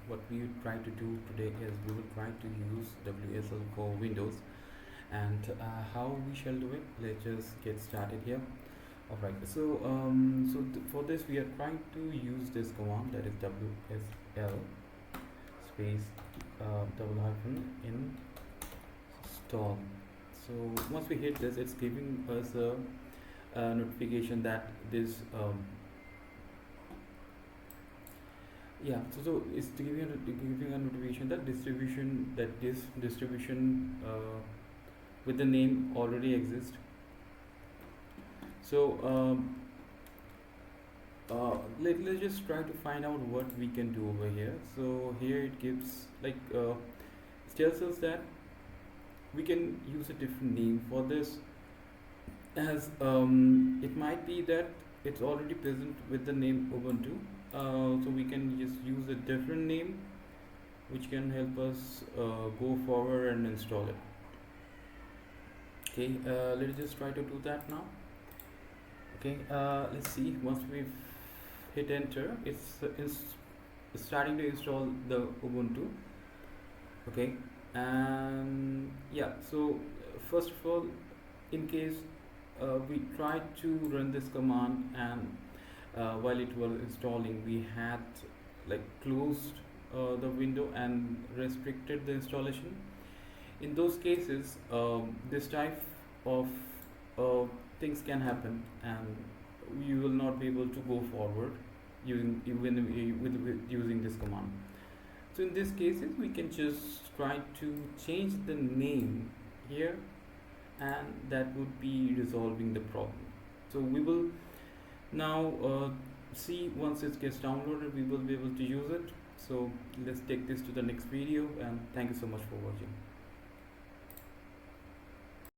what we will try to do today is we will try to use WSL for Windows, and how we shall do it. Let's just get started here. Alright, for this we are trying to use this command, that is WSL space double hyphen install. So once we hit this, it's giving us a notification that this it's giving a notification that this distribution with the name already exists. So let's just try to find out what we can do over here. So here it gives it tells us that we can use a different name for this, as it might be that it's already present with the name Ubuntu. So we can just use a different name which can help us go forward and install it. Okay, let's just try to do that now. Okay, let's see. Once we've hit enter, it's starting to install the Ubuntu. Okay, and yeah, so first of all, in case we tried to run this command, and while it was installing, we had closed the window and restricted the installation. In those cases, this type of things can happen, and you will not be able to go forward using using this command. So in these cases, we can just try to change the name here, and that would be resolving the problem. So we will now see, once it gets downloaded, we will be able to use it. So let's take this to the next video, and thank you so much for watching.